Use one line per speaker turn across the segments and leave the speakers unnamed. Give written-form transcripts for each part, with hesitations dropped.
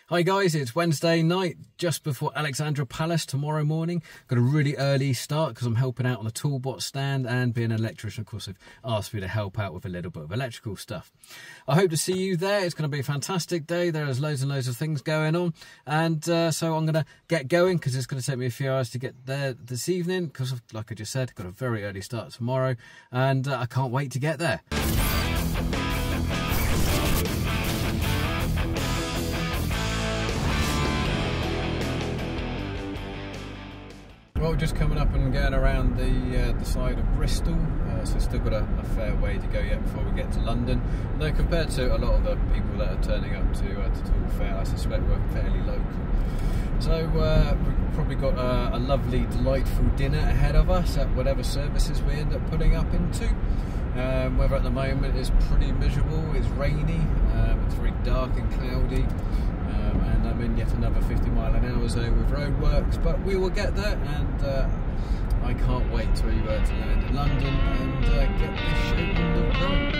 Hi guys, it's Wednesday night, just before Alexandra Palace tomorrow morning. Got a really early start because I'm helping out on the Toolbot stand, and being an electrician, of course, they've asked me to help out with a little bit of electrical stuff. I hope to see you there. It's going to be a fantastic day. There is loads and loads of things going on, and so I'm going to get going because it's going to take me a few hours to get there this evening because, like I just said, got a very early start tomorrow, and I can't wait to get there. Well, just coming up and going around the side of Bristol, so still got a fair way to go yet before we get to London. Though compared to a lot of the people that are turning up to Toolfair, I suspect we're fairly local. So we've probably got a lovely, delightful dinner ahead of us at whatever services we end up putting up into. Weather at the moment is pretty miserable. It's rainy, it's very dark and cloudy. And I'm in yet another 50-mile-an-hour zone with roadworks, but we will get there, and I can't wait to land in London and get this show on the road.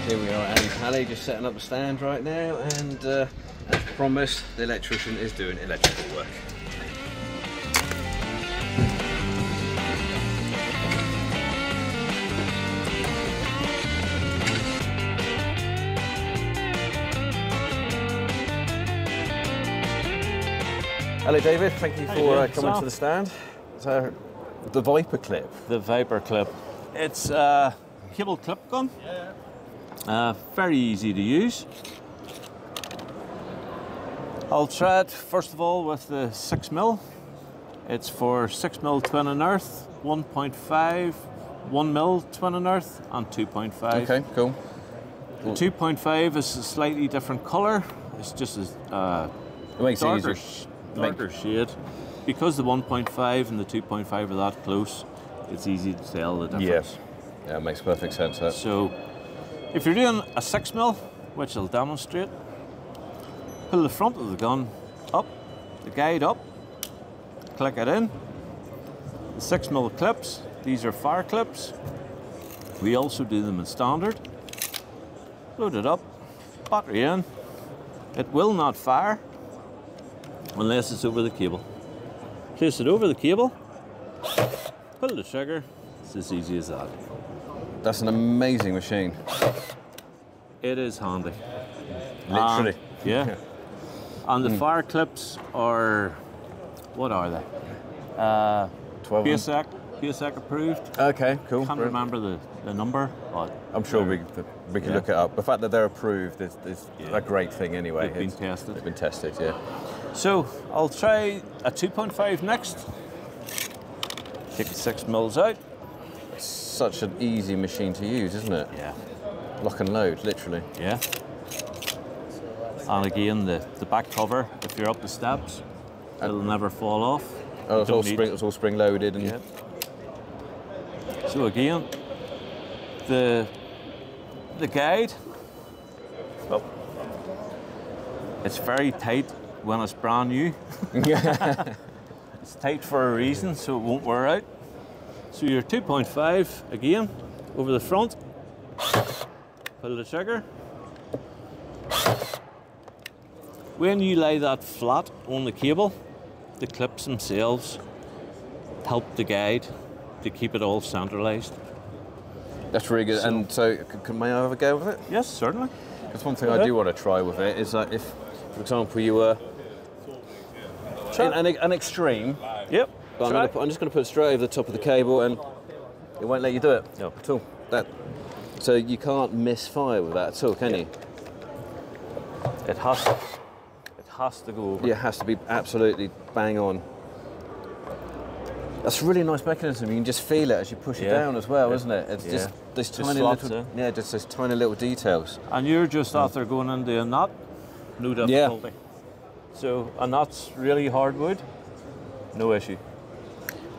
Here we are, Ali just setting up the stand right now, and as promised, the electrician is doing electrical work. Hello David, thank you for coming to the stand. So, the ViperClip.
The ViperClip. It's cable clip gun. Yeah. Very easy to use. I'll try it first of all with the 6mm. It's for 6mm twin and earth, 1.5, 1mm twin and earth, and 2.5.
Okay, cool.
The 2.5 is a slightly different colour. It's just a darker shade. Because the 1.5 and the 2.5 are that close, it's easy to tell the difference.
Yes, yeah, it makes perfect sense.
So, if you're doing a 6mm, which I'll demonstrate, pull the front of the gun up, the guide up, click it in. The 6mm clips, these are fire clips. We also do them in standard. Load it up, battery in. It will not fire unless it's over the cable. Place it over the cable, pull the trigger, it's as easy as that.
That's an amazing machine.
It is handy.
Literally.
Yeah. And the fire clips are, what are they?
12.
PSEC approved.
Okay, cool.
Can't remember the number, but
I'm sure we can look it up. The fact that they're approved is a great thing anyway.
They've been tested.
They've been tested, yeah.
So I'll try a 2.5 next. Take the 6mm out.
Such an easy machine to use, isn't it?
Yeah.
Lock and load, literally.
Yeah. And again, the back cover, if you're up the steps, it'll never fall off.
Oh, it's all spring loaded. And
yeah. So again, the guide, well, it's very tight when it's brand new. It's tight for a reason, so it won't wear out. So your 2.5 again over the front, pull the trigger. When you lay that flat on the cable, the clips themselves help the guide to keep it all centralised.
That's really good. And so, may I have a go with it?
Yes, certainly.
That's one thing I do want to try with it, is that if, for example, you were in an extreme,
Yep.
but I'm just going to put it straight over the top of the cable, and it won't let you do it.
No.
At all. So you can't misfire with that at all, can you?
It has to go over.
Yeah, it has to be absolutely bang on. That's a really nice mechanism. You can just feel it as you push it down as well, isn't it? It's just these tiny little, just those tiny little details.
And you're just after going into a knot, no difficulty. So a knot's really hard wood, no issue.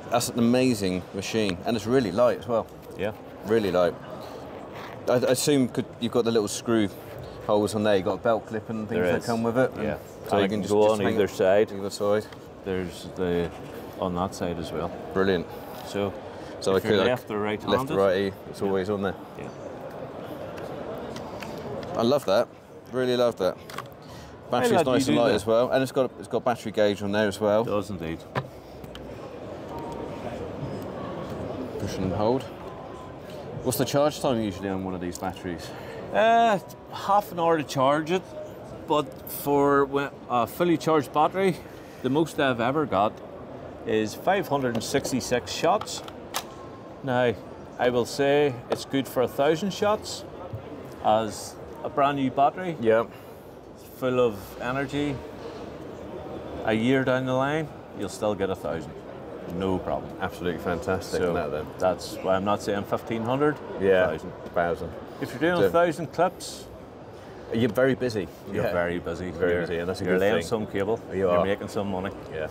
That's an amazing machine, and it's really light as well.
Yeah,
really light. I assume you've got the little screw holes on there. You've got a belt clip and things that come with it.
Yeah,
so you can just go on
either side.
Either side.
There's the on that side as well.
Brilliant.
So
if
you're left or right handed,
left or righty, it's always on there.
Yeah.
I love that. Really love that. Battery's nice and light as well, and it's got battery gauge on there as well.
It does indeed.
Push and hold. What's the charge time usually on one of these batteries?
Half an hour to charge it, but for a fully charged battery, the most I've ever got is 566 shots. Now, I will say it's good for 1,000 shots as a brand new battery.
Yeah.
Full of energy. A year down the line, you'll still get 1,000. No problem.
Absolutely fantastic.
So
that then.
That's why I'm not saying 1,500.
Yeah.
1,000. If you're doing 1,000 clips,
you're very busy.
You're very busy.
Very busy, and that's a good
thing. You're laying some cable. You're making some money.
Yeah.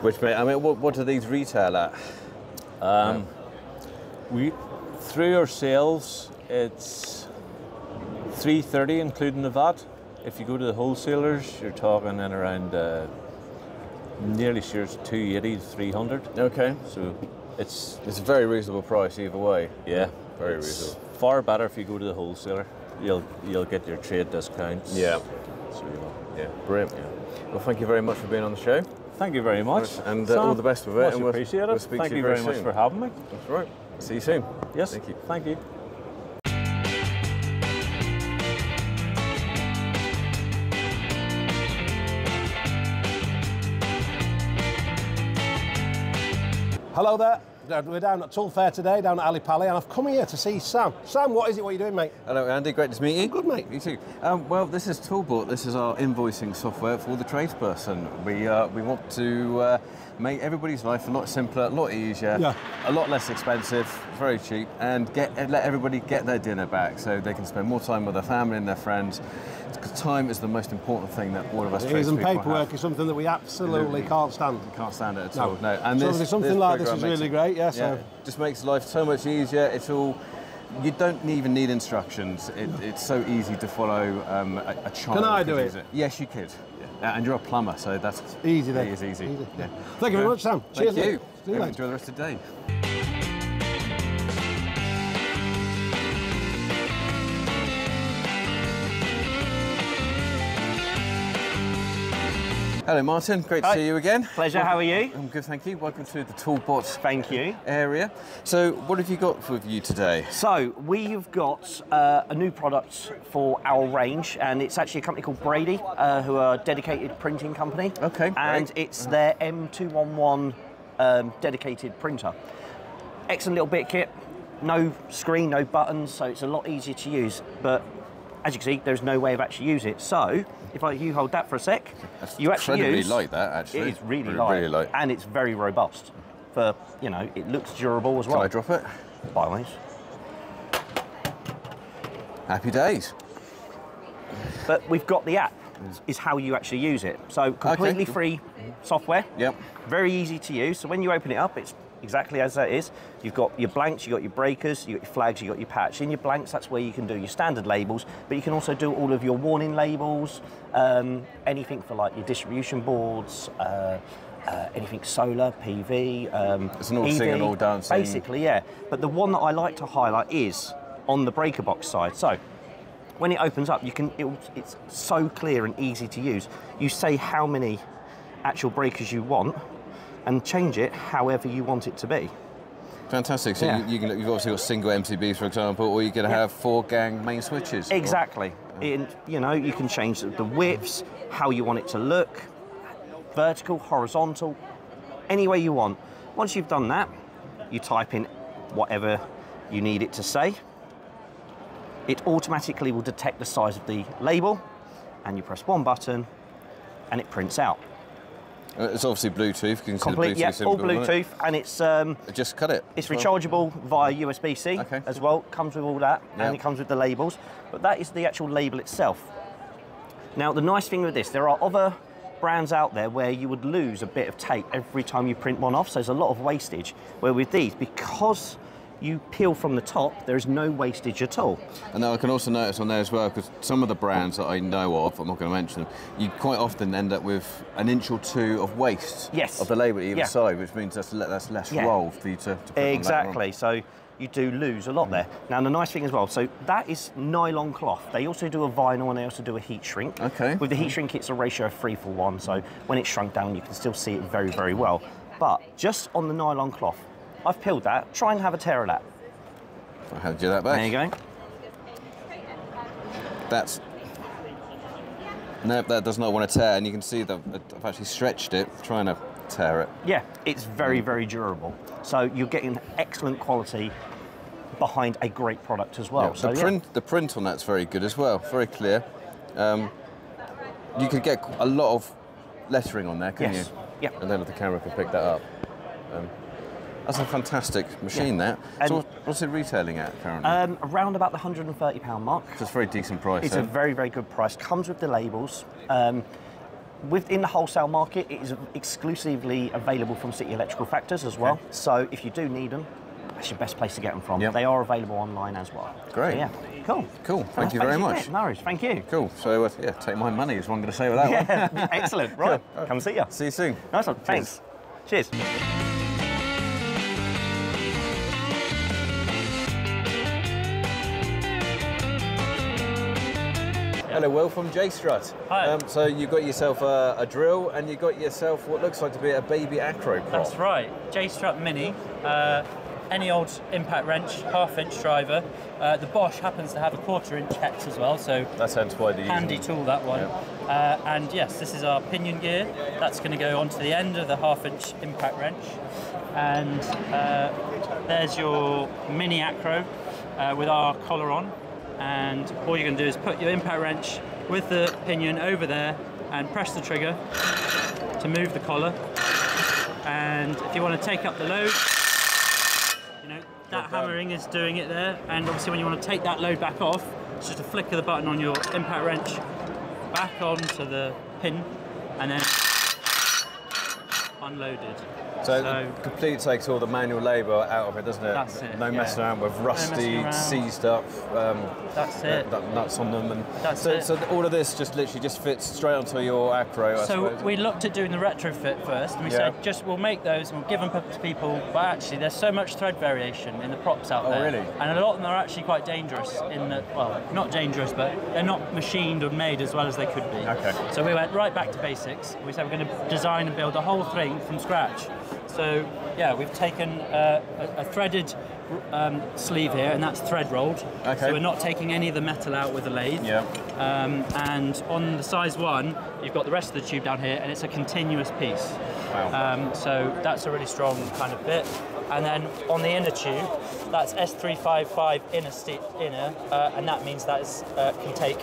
Which, I mean, what do these retail at?
We through our sales, it's $330 including the VAT. If you go to the wholesalers, you're talking in around nearly sure it's $280 to $300.
Okay.
So it's
a very reasonable price either way.
Yeah,
very reasonable.
Far better if you go to the wholesaler. You'll get your trade discounts.
Yeah.
So
brilliant. Yeah. Well, thank you very much for being on the show.
Thank you very much.
And all the best with it.
Much appreciated.
We'll speak
Thank
to
you very much for having me.
That's right. See you soon.
Yes.
Thank you.
Thank you.
Hello there. We're down at Toolfair today, down at Palace, and I've come here to see Sam. Sam, what is it? What are you doing, mate?
Hello, Andy. Great to meet you.
Good, mate.
You too. Well, this is Toolbot. This is our invoicing software for the tradesperson. We want to make everybody's life a lot simpler, a lot easier, a lot less expensive, very cheap, and let everybody get their dinner back so they can spend more time with their family and their friends. Because time is the most important thing that all of us tradespeople have.
And paperwork is something that we absolutely can't stand.
Can't stand it at all. No. And
so something like this is really great. Yeah. So
just makes life so much easier. It's all. You don't even need instructions. It's so easy to follow a child.
Can I do it?
Yes, you could. Yeah. And you're a plumber, so that's
easy. Then.
It is easy.
Yeah. Thank you very much, Sam. Cheers.
Thank you.
See you later.
Enjoy the rest of the day. Hello Martin, great to see you again.
Pleasure, how are you?
I'm good, thank you. Welcome to the Toolbot
Thank you.
area. So what have you got with you today?
So we've got a new product for our range, and it's actually a company called Brady, who are a dedicated printing company.
Okay,
and it's their M211 dedicated printer. Excellent little bit of kit, no screen, no buttons, so it's a lot easier to use. But as you can see, there's no way of actually using it. So if you hold that for a sec, you actually
incredibly
use.
light, that actually.
It is really light, and it's very robust. For it looks durable as well.
Can I drop it?
By all means.
Happy days.
But we've got the app. Is how you actually use it. So completely free software.
Yep.
Very easy to use. So when you open it up, it's exactly as that is. You've got your blanks, you've got your breakers, you've got your flags, you've got your patch. In your blanks, that's where you can do your standard labels, but you can also do all of your warning labels, anything for like your distribution boards, anything solar, PV,
it's an all
EV,
singing, all dancing.
Basically, yeah. But the one that I like to highlight is on the breaker box side. So when it opens up, it's so clear and easy to use. You say how many actual breakers you want, and change it however you want it to be.
Fantastic. So you've obviously got single MCBs, for example, or you can have 4-gang main switches.
Exactly. You know, you can change the widths, how you want it to look, vertical, horizontal, any way you want. Once you've done that, you type in whatever you need it to say. It automatically will detect the size of the label, and you press one button, and it prints out.
It's obviously Bluetooth. You can
Complete,
see the Bluetooth symbol,
all Bluetooth, and it's
just cut it.
It's rechargeable via USB-C as well. Comes with all that, and it comes with the labels. But that is the actual label itself. Now, the nice thing with this, there are other brands out there where you would lose a bit of tape every time you print one off. So there's a lot of wastage. Where with these, because you peel from the top, there is no wastage at all.
And now I can also notice on there as well, because some of the brands that I know of, I'm not going to mention them, you quite often end up with an inch or two of waste of the label either side, which means that's less roll for you to put
exactly. So you do lose a lot there. Now the nice thing as well, so that is nylon cloth. They also do a vinyl and they also do a heat shrink. With the heat shrink, it's a ratio of 3:1, so when it's shrunk down, you can still see it very, very well. But just on the nylon cloth, I've peeled that. Try and have a tear of that.
I had to do that back.
There you go.
Nope, that does not want to tear, and you can see that I've actually stretched it, trying to tear it.
Yeah, it's very, very durable. So you're getting excellent quality behind a great product as well.
Yeah,
so
the print on that's very good as well, very clear. You could get a lot of lettering on there, couldn't you?
Yeah.
And then if the camera can pick that up. That's a fantastic machine, that. So what's it retailing at currently?
Around about the £130 mark.
So it's a very decent price.
It's a very, very good price. Comes with the labels. Within the wholesale market, it is exclusively available from City Electrical Factors as well. So if you do need them, that's your best place to get them from. They are available online as well.
Great.
So, yeah. Cool.
Cool. Thank you very much.
No worries. Thank you.
Cool. So yeah, take my money is what I'm going to say with that one.
Excellent. Right. Come see you.
See you soon.
Nice one. Thanks. Cheers.
Hello, Will from J-Strut.
Hi.
So you got yourself a drill, and you got yourself what looks like to be a baby acro prop.
That's right. J-Strut Mini. Any old impact wrench, 1/2-inch driver. The Bosch happens to have a 1/4-inch hex as well, so
that's hence why the
handy tool, that one. Yeah. And yes, this is our pinion gear. That's going to go onto the end of the 1/2-inch impact wrench. And there's your mini acro with our collar on. And all you're going to do is put your impact wrench with the pinion over there and press the trigger to move the collar. And if you want to take up the load, you know, that hammering is doing it there. And obviously when you want to take that load back off, it's just a flick of the button on your impact wrench back onto the pin and then unloaded.
So it completely takes all the manual labour out of it, doesn't it?
That's it.
No messing around with rusty, seized up
that's it.
Nuts on them. And
that's it.
So all of this just literally fits straight onto your acro, I suppose.
We looked at doing the retrofit first, and we said, we'll make those and we'll give them to people, but actually there's so much thread variation in the props out there.
Oh, really?
And a lot of them are actually quite dangerous in that, well, not dangerous, but they're not machined or made as well as they could be.
Okay.
So we went right back to basics. We said we're going to design and build the whole thing from scratch. So yeah, we've taken a threaded sleeve here, and that's thread rolled.
Okay.
So we're not taking any of the metal out with the lathe.
Yeah.
And on the size 1, you've got the rest of the tube down here, and it's a continuous piece.
Wow.
So that's a really strong kind of bit. And then on the inner tube, that's S355 inner, and that means that can take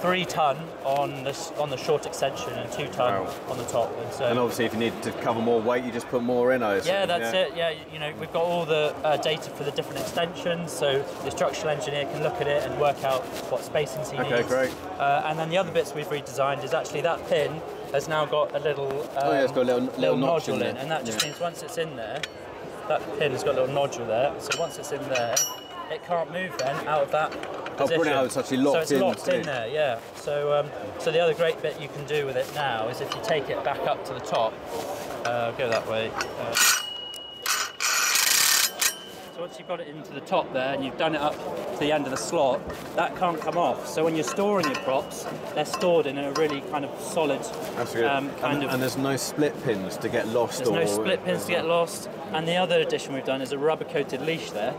3 ton on the short extension and 2 ton on the top.
And obviously, if you need to cover more weight, you just put more in.
Yeah, that's it. Yeah, you know, we've got all the data for the different extensions, so the structural engineer can look at it and work out what spacings he needs.
Okay, great.
And then the other bits we've redesigned is actually that pin has now got a little
it's got a little
nodule in, and that just means once it's in there, that pin has got a little nodule there. So once it's in there, it can't move then out of that position.
Oh, brilliant. It's actually locked in.
So it's locked in there, yeah. So so the other great bit you can do with it now is if you take it back up to the top, go that way. So so once you've got it into the top there and you've done it up to the end of the slot, that can't come off. So when you're storing your props, they're stored in a really kind of solid
And there's no split pins to get lost.
There's no split pins to get lost. And the other addition we've done is a rubber-coated leash there.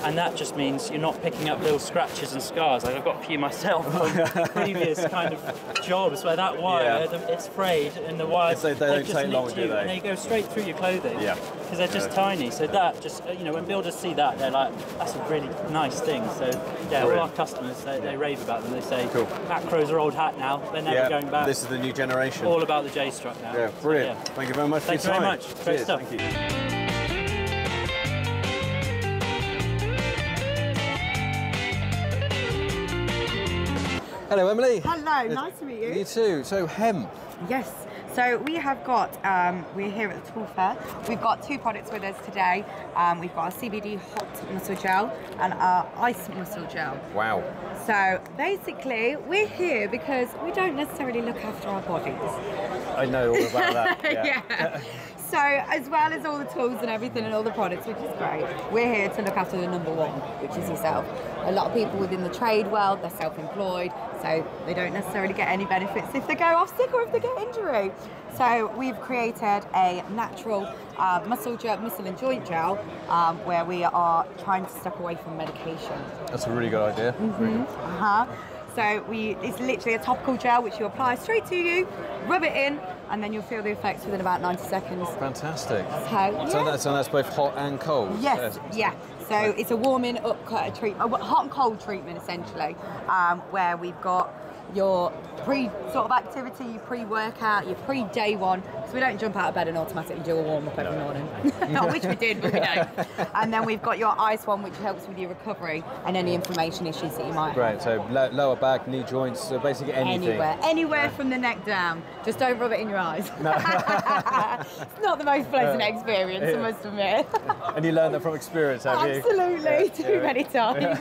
And that just means you're not picking up little scratches and scars. Like I've got a few myself from previous kind of jobs where that wire, it's frayed and the wires,
they don't take long, do they?
And they go straight through your clothing.
Yeah.
Because they're just tiny. So that just, when builders see that, they're like, that's a really nice thing. So yeah, all our customers, they rave about them. They say, cool. Acros are old hat now. They're never going back.
This is the new generation.
All about the J-Strut now.
Yeah, brilliant.
So,
Thank you very much for your time.
Thanks very much. Great stuff.
Thank you. Hello, Emily.
Hello, nice to meet you.
You too. So, hemp.
Yes. So we have got, we're here at the Toolfair. We've got two products with us today. We've got our CBD hot muscle gel and our ice muscle gel.
Wow.
So basically, we're here because we don't necessarily look after our bodies.
I know all about that.
Yeah. So as well as all the tools and everything and all the products, which is great, we're here to look after the number one, which is yourself. A lot of people within the trade world, they're self-employed, so they don't necessarily get any benefits if they go off sick or if they get injury. So we've created a natural muscle and joint gel where we are trying to step away from medication.
That's a really good idea.
So it's literally a topical gel which you apply straight to you, rub it in, and then you'll feel the effects within about 90 seconds.
Fantastic.
So
that's both hot and cold?
Yes, yeah. So it's a warming up treatment, a hot and cold treatment essentially, where we've got your pre-sort of activity, your pre-workout, your pre-day one, because we don't jump out of bed and automatically do a warm-up every morning. I wish we did, but we don't. And then we've got your ice one, which helps with your recovery and any inflammation issues that you might have.
Great, so lower back, knee joints, so basically anything.
Anywhere from the neck down. Just don't rub it in your eyes. No. It's not the most pleasant experience, I must admit.
And you learned that from experience, have you?
Absolutely, too many times.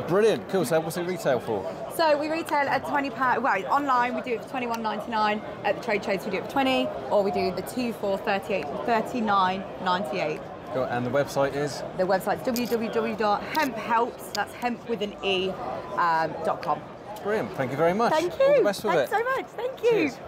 Brilliant, cool. So what's it retail for?
So we retail at £20. Well, online we do it for £21.99. At the trade shows we do it for £20, or we do the 2 for £39.98.
Cool. And the website is?
The website's www.hemphelps. That's hemp with an E. .com.
Brilliant. Thank you very much.
Thank you.
All the best with
Thanks so much. Thank you.
Cheers.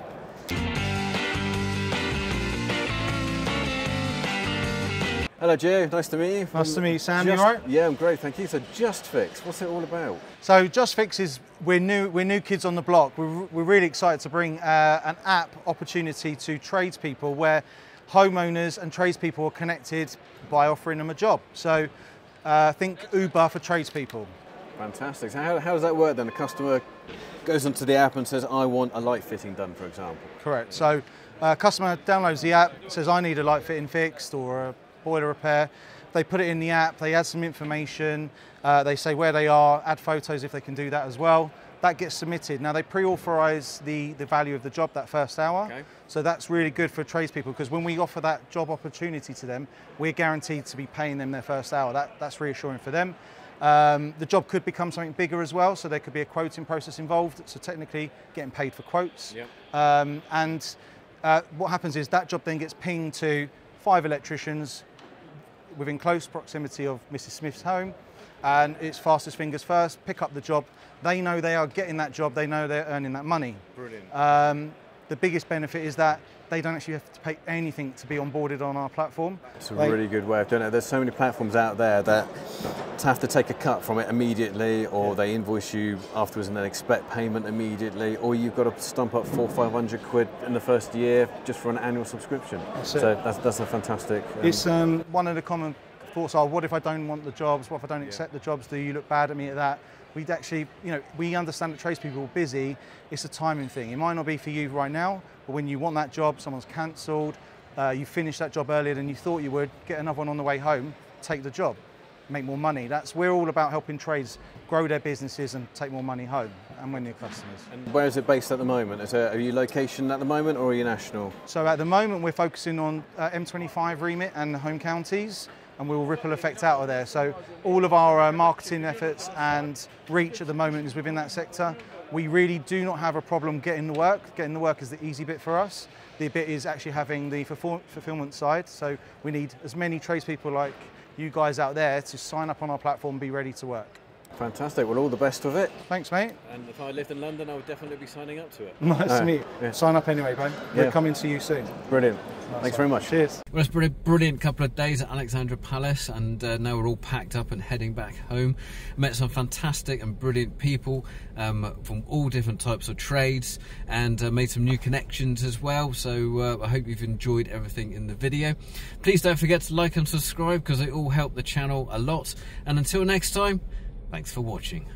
Hello, Joe. Nice to meet you.
Nice to meet you, Sam. You all right?
Yeah, I'm great, thank you. So, JustFix, what's it all about?
So, JustFix is we're new kids on the block. We're really excited to bring an app opportunity to tradespeople where homeowners and tradespeople are connected by offering them a job. So, think Uber for tradespeople.
Fantastic. So, how does that work then? A customer goes onto the app and says, "I want a light fitting done," for example. Correct.
So, customer downloads the app, says, "I need a light fitting fixed," or a boiler repair. They put it in the app, they add some information, they say where they are, add photos if they can do that as well. That gets submitted. Now they pre-authorise the value of the job that first hour. Okay. So that's really good for tradespeople because when we offer that job opportunity to them, we're guaranteed to be paying them their first hour. That's reassuring for them. The job could become something bigger as well, so there could be a quoting process involved, so technically getting paid for quotes. Yep. What happens is that job then gets pinged to 5 electricians within close proximity of Mrs. Smith's home, and it's fastest fingers first, pick up the job. They know they are getting that job, they know they're earning that money. Brilliant. The biggest benefit is that they don't actually have to pay anything to be onboarded on our platform. It's a really good way of doing it. There's so many platforms out there that have to take a cut from it immediately, or they invoice you afterwards and then expect payment immediately, or you've got to stump up 400 or 500 quid in the first year just for an annual subscription. So that's a fantastic... It's one of the common thoughts are, what if I don't want the jobs? What if I don't accept the jobs? Do you look bad at me at that? We'd actually, we understand that tradespeople are busy. It's a timing thing. It might not be for you right now, but when you want that job, someone's cancelled, you finish that job earlier than you thought you would, get another one on the way home, take the job, make more money. We're all about helping trades grow their businesses and take more money home and win their customers. And where is it based at the moment? Are you location at the moment, or are you national? So at the moment we're focusing on M25 remit and the home counties, and we will ripple effect out of there. So all of our marketing efforts and reach at the moment is within that sector. We really do not have a problem getting the work. Getting the work is the easy bit for us. The bit is actually having the fulfillment side. So we need as many tradespeople like you guys out there to sign up on our platform and be ready to work.
Fantastic. Well, all the best with it.
Thanks, mate.
And if I lived in London, I would definitely be signing up to it.
Nice to meet you.
Yeah.
Sign up anyway, bro. We're coming to you soon.
Brilliant. Thanks very much.
Cheers.
Well, it's been a brilliant couple of days at Alexandra Palace, and now we're all packed up and heading back home. Met some fantastic and brilliant people from all different types of trades, and made some new connections as well. So I hope you've enjoyed everything in the video. Please don't forget to like and subscribe, because they all help the channel a lot. And until next time, thanks for watching.